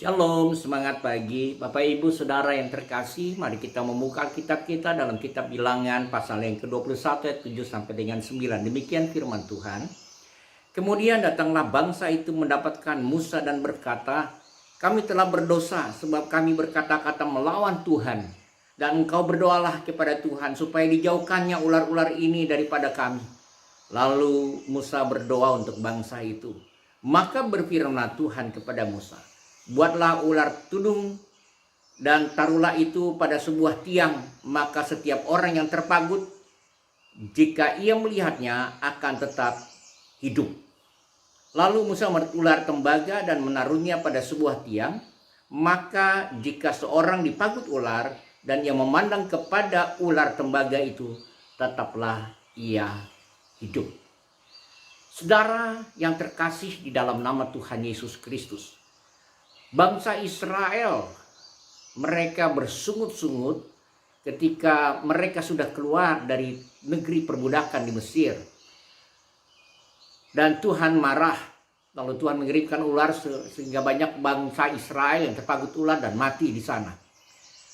Shalom, semangat pagi Bapak Ibu Saudara yang terkasih. Mari kita membuka kitab kita dalam kitab Bilangan pasal yang ke-21 ayat 7 sampai dengan 9. Demikian firman Tuhan. Kemudian datanglah bangsa itu mendapatkan Musa dan berkata, "Kami telah berdosa sebab kami berkata-kata melawan Tuhan. Dan engkau berdoalah kepada Tuhan supaya dijauhkannya ular-ular ini daripada kami." Lalu Musa berdoa untuk bangsa itu. Maka berfirmanlah Tuhan kepada Musa, "Buatlah ular tudung dan taruhlah itu pada sebuah tiang, maka setiap orang yang terpagut, jika ia melihatnya, akan tetap hidup." Lalu Musa membuat ular tembaga dan menaruhnya pada sebuah tiang, maka jika seorang dipagut ular dan ia memandang kepada ular tembaga itu, tetaplah ia hidup. Saudara yang terkasih di dalam nama Tuhan Yesus Kristus, bangsa Israel, mereka bersungut-sungut ketika mereka sudah keluar dari negeri perbudakan di Mesir. Dan Tuhan marah, lalu Tuhan mengirimkan ular sehingga banyak bangsa Israel yang terpagut ular dan mati di sana.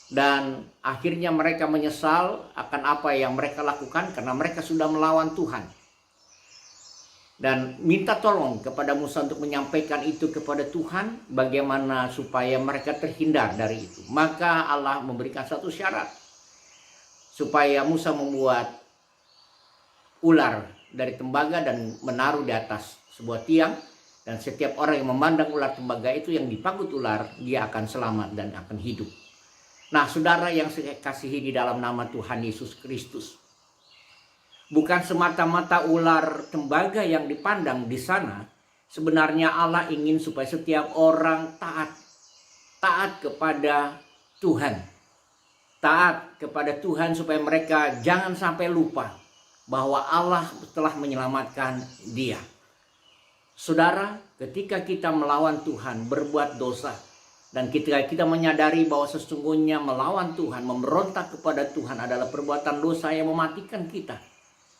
Dan akhirnya mereka menyesal akan apa yang mereka lakukan karena mereka sudah melawan Tuhan. Dan minta tolong kepada Musa untuk menyampaikan itu kepada Tuhan, bagaimana supaya mereka terhindar dari itu. Maka Allah memberikan satu syarat, supaya Musa membuat ular dari tembaga dan menaruh di atas sebuah tiang. Dan setiap orang yang memandang ular tembaga itu yang dipagut ular, dia akan selamat dan akan hidup. Nah, saudara yang saya kasihi di dalam nama Tuhan Yesus Kristus, bukan semata-mata ular tembaga yang dipandang di sana. Sebenarnya Allah ingin supaya setiap orang taat kepada Tuhan. Taat kepada Tuhan supaya mereka jangan sampai lupa bahwa Allah telah menyelamatkan dia. Saudara, ketika kita melawan Tuhan, berbuat dosa, dan ketika kita menyadari bahwa sesungguhnya melawan Tuhan, memberontak kepada Tuhan adalah perbuatan dosa yang mematikan kita,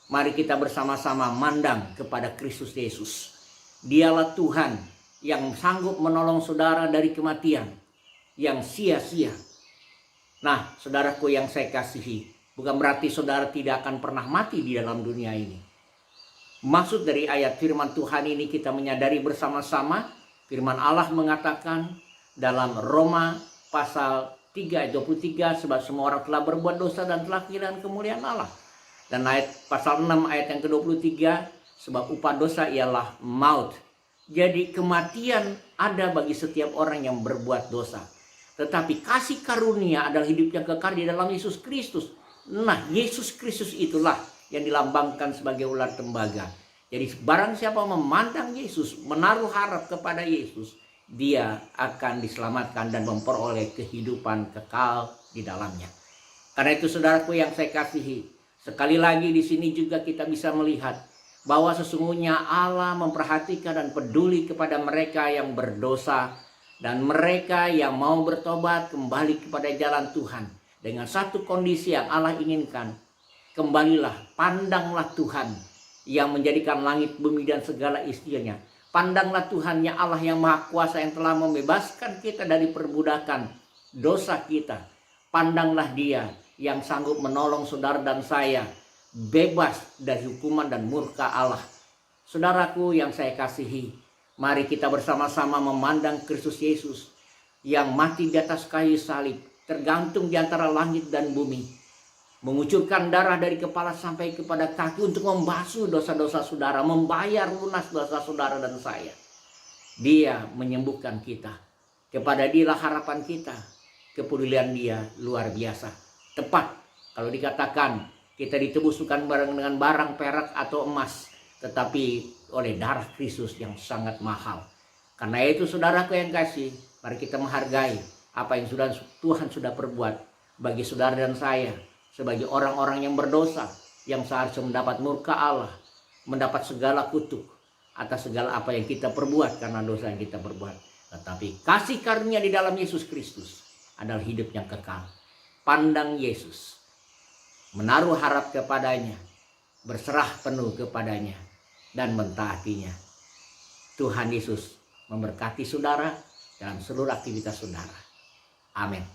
mari kita bersama-sama mandang kepada Kristus Yesus. Dialah Tuhan yang sanggup menolong saudara dari kematian yang sia-sia. Nah, saudaraku yang saya kasihi, bukan berarti saudara tidak akan pernah mati di dalam dunia ini. Maksud dari ayat firman Tuhan ini kita menyadari bersama-sama, firman Allah mengatakan dalam Roma pasal 3 ayat 23, sebab semua orang telah berbuat dosa dan telah kehilangan kemuliaan Allah. Dan ayat pasal 6 ayat yang ke-23, sebab upah dosa ialah maut. Jadi kematian ada bagi setiap orang yang berbuat dosa. Tetapi kasih karunia adalah hidup yang kekal di dalam Yesus Kristus. Nah, Yesus Kristus itulah yang dilambangkan sebagai ular tembaga. Jadi barang siapa memandang Yesus, menaruh harap kepada Yesus, dia akan diselamatkan dan memperoleh kehidupan kekal di dalamnya. Karena itu saudaraku yang saya kasihi, sekali lagi di sini juga kita bisa melihat bahwa sesungguhnya Allah memperhatikan dan peduli kepada mereka yang berdosa dan mereka yang mau bertobat kembali kepada jalan Tuhan. Dengan satu kondisi yang Allah inginkan, kembalilah, pandanglah Tuhan yang menjadikan langit, bumi dan segala isinya. Pandanglah Tuhan ya Allah yang Maha Kuasa yang telah membebaskan kita dari perbudakan dosa kita. Pandanglah Dia yang sanggup menolong saudara dan saya bebas dari hukuman dan murka Allah. Saudaraku yang saya kasihi, mari kita bersama-sama memandang Kristus Yesus yang mati di atas kayu salib, tergantung di antara langit dan bumi, mengucurkan darah dari kepala sampai kepada kaki untuk membasuh dosa-dosa saudara, membayar lunas dosa saudara dan saya. Dia menyembuhkan kita. Kepada Dialah harapan kita. Kepedulian Dia luar biasa. Tepat kalau dikatakan kita ditebus bukan dengan barang perak atau emas, tetapi oleh darah Kristus yang sangat mahal. Karena itu saudaraku yang kasih, mari kita menghargai apa yang Tuhan sudah perbuat bagi saudara dan saya, sebagai orang-orang yang berdosa, yang seharusnya mendapat murka Allah, mendapat segala kutuk atas segala apa yang kita perbuat karena dosa yang kita perbuat. Tetapi kasih karunia di dalam Yesus Kristus adalah hidup yang kekal. Pandang Yesus, menaruh harap kepadanya, berserah penuh kepadanya, dan mentaatinya. Tuhan Yesus memberkati saudara, dalam seluruh aktivitas saudara. Amin.